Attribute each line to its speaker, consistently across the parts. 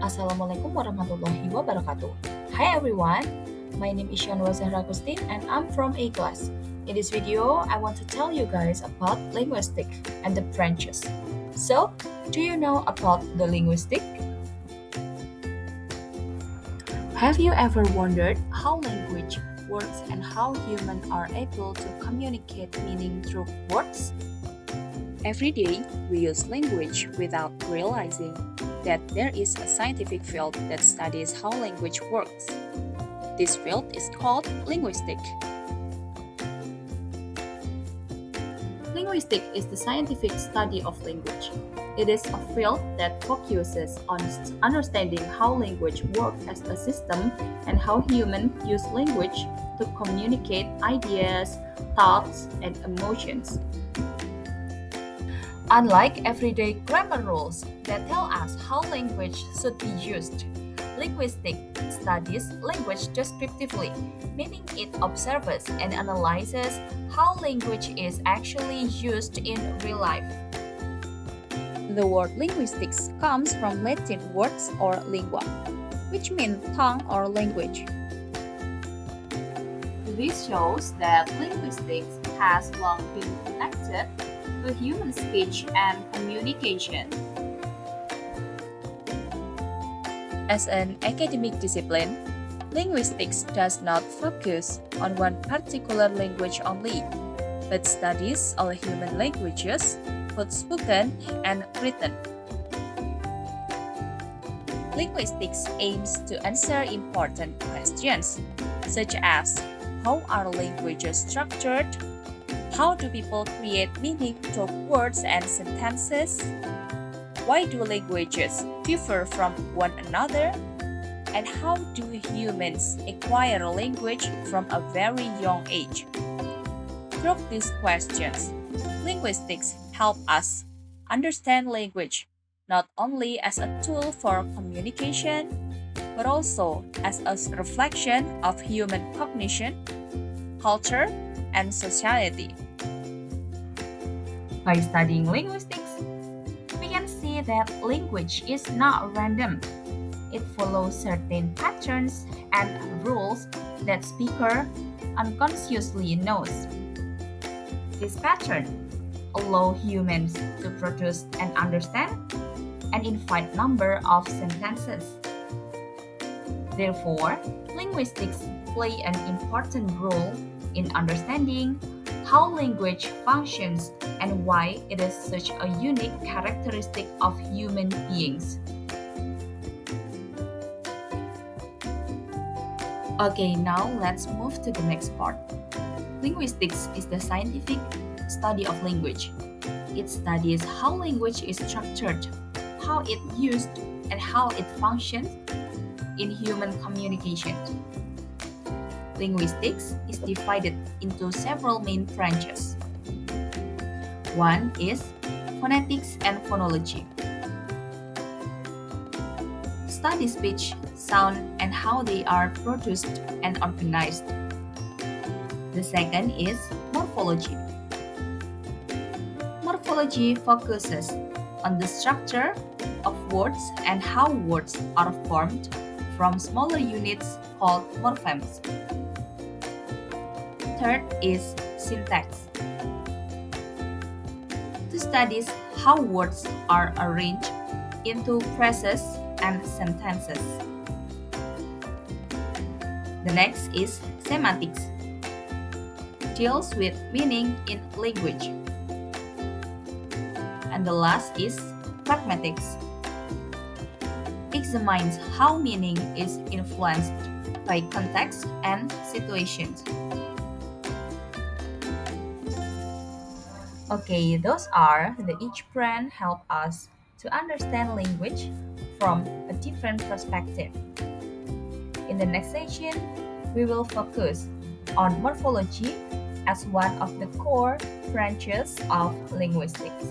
Speaker 1: Assalamualaikum warahmatullahi wabarakatuh. Hi everyone, my name is Syanwa Zahra and I'm from A class. In this video, I want to tell you guys about linguistics and the branches. So, do you know about the linguistic? Have you ever wondered how language works and how humans are able to communicate meaning through words?
Speaker 2: Every day, we use language without realizing that there is a scientific field that studies how language works. This field is called linguistics.
Speaker 1: Linguistics is the scientific study of language. It is a field that focuses on understanding how language works as a system and how humans use language to communicate ideas, thoughts, and emotions. Unlike everyday grammar rules that tell us how language should be used, linguistics studies language descriptively, meaning it observes and analyzes how language is actually used in real life.
Speaker 2: The word linguistics comes from Latin words or lingua, which mean tongue or language.
Speaker 1: This shows that linguistics has long been connected to human speech and communication.
Speaker 2: As an academic discipline, linguistics does not focus on one particular language only, but studies all human languages, both spoken and written. Linguistics aims to answer important questions, such as how are languages structured? How do people create meaning to words and sentences? Why do languages differ from one another? And how do humans acquire language from a very young age? Through these questions, linguistics help us understand language not only as a tool for communication, but also as a reflection of human cognition, culture, and society.
Speaker 1: By studying linguistics, we can see that language is not random. It follows certain patterns and rules that speaker unconsciously knows. This pattern allow humans to produce and understand an infinite number of sentences. Therefore, linguistics play an important role in understanding how language functions and why it is such a unique characteristic of human beings. Okay, now let's move to the next part. Linguistics is the scientific study of language. It studies how language is structured, how it used, and how it functions in human communication. Linguistics is divided into several main branches. One is phonetics and phonology. Study speech, sound, and how they are produced and organized. The second is morphology. Morphology focuses on the structure of words and how words are formed from smaller units called morphemes. Third is syntax. To study how words are arranged into phrases and sentences. The next is semantics. Deals with meaning in language. And the last is pragmatics. Examines how meaning is influenced by context and situations. Okay, those are the each brand help us to understand language from a different perspective. In the next section, we will focus on morphology as one of the core branches of linguistics.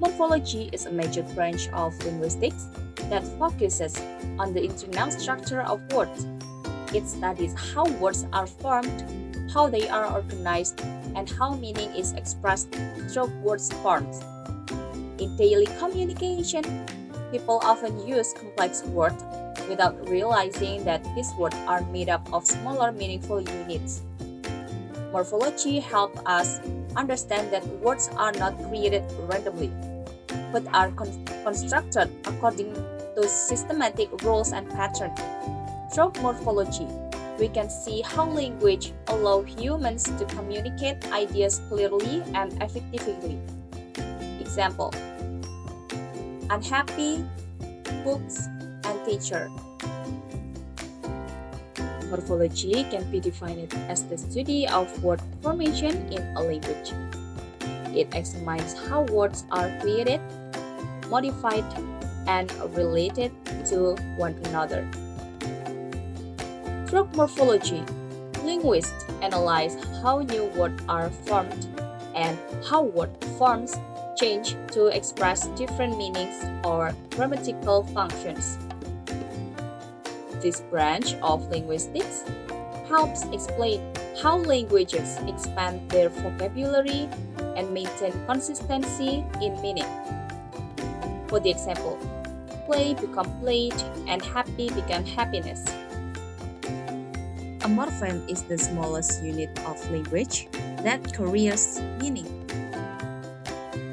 Speaker 2: Morphology is a major branch of linguistics that focuses on the internal structure of words. It studies how words are formed, how they are organized, and how meaning is expressed through words forms. In daily communication, People often use complex words without realizing that these words are made up of smaller meaningful units. Morphology helps us understand that words are not created randomly, but are constructed according to systematic rules and patterns. Through morphology, we can see how language allows humans to communicate ideas clearly and effectively. Example: unhappy, books, and teacher. Morphology can be defined as the study of word formation in a language. It examines how words are created, modified, and related to one another. Through morphology, linguists analyze how new words are formed and how word forms change to express different meanings or grammatical functions. This branch of linguistics helps explain how languages expand their vocabulary and maintain consistency in meaning. For the example, play become played and happy become happiness. A morpheme is the smallest unit of language that carries meaning.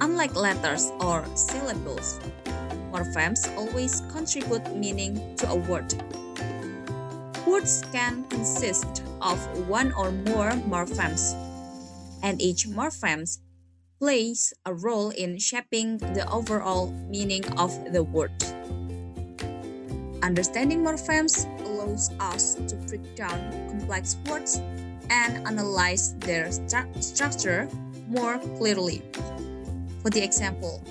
Speaker 2: Unlike letters or syllables, morphemes always contribute meaning to a word. Words can consist of one or more morphemes, and each morpheme plays a role in shaping the overall meaning of the word. Understanding morphemes allows us to break down complex words and analyze their structure more clearly. For the example,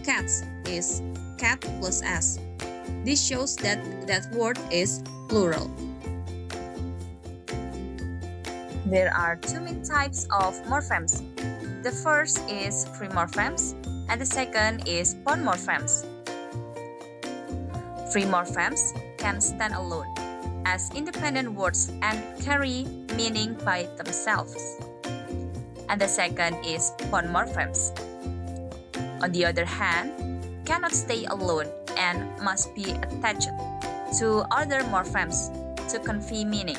Speaker 2: cats is cat plus s. This shows that that word is plural. There are two main types of morphemes. The first is free morphemes, and the second is bond morphemes. Free morphemes can stand alone as independent words and carry meaning by themselves. And the second is bond morphemes. On the other hand, cannot stay alone and must be attached to other morphemes to convey meaning.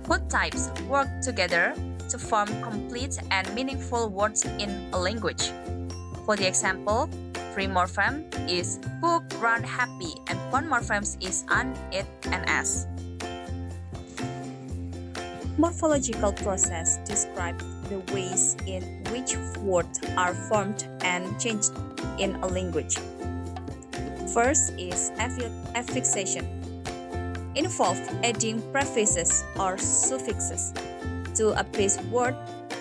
Speaker 2: Both types work together to form complete and meaningful words in a language. For the example, free morpheme is book, run, happy, and bond morphemes is un, it, and as. Morphological process describes the ways in which words are formed and changed in a language. First is affixation. Involve adding prefixes or suffixes to a base word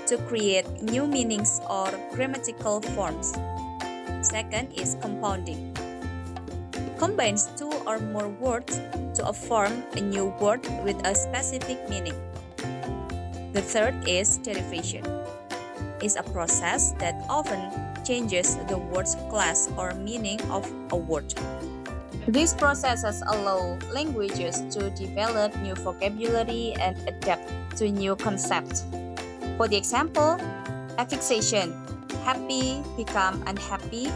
Speaker 2: to create new meanings or grammatical forms. Second is compounding. Combines two or more words to form a new word with a specific meaning. The third is derivation. It's a process that often changes the word's class or meaning of a word. These processes allow languages to develop new vocabulary and adapt to new concepts. For the example, affixation, happy become unhappy.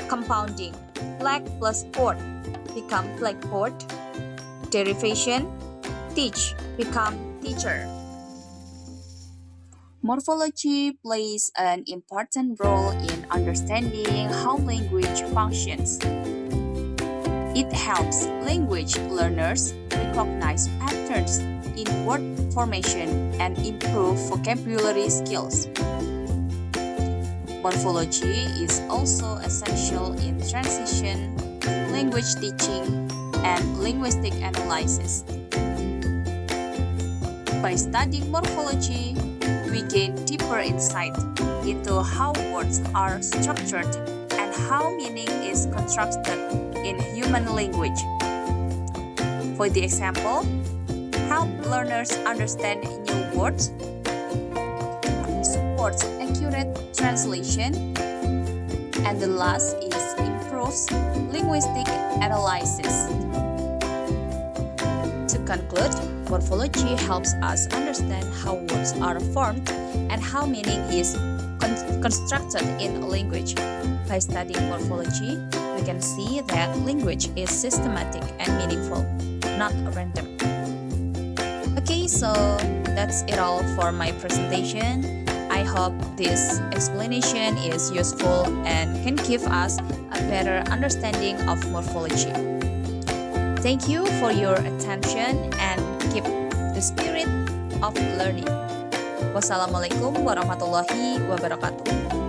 Speaker 2: Compounding, black plus board become blackboard. Derivation, teach become teacher. Morphology plays an important role in understanding how language functions. It helps language learners recognize patterns in word formation and improve vocabulary skills. Morphology is also essential in transition, language teaching, and linguistic analysis. By studying morphology, we gain deeper insight into how words are structured and how meaning is constructed in human language. For the example, help learners understand new words, supports accurate translation, and the last is improves linguistic analysis. To conclude, morphology helps us understand how words are formed and how meaning is constructed in a language. By studying morphology, we we can see that language is systematic and meaningful, not random. Okay, so that's it all for my presentation. I hope this explanation is useful and can give us a better understanding of morphology. Thank you for your attention and keep the spirit of learning. Wassalamualaikum warahmatullahi wabarakatuh.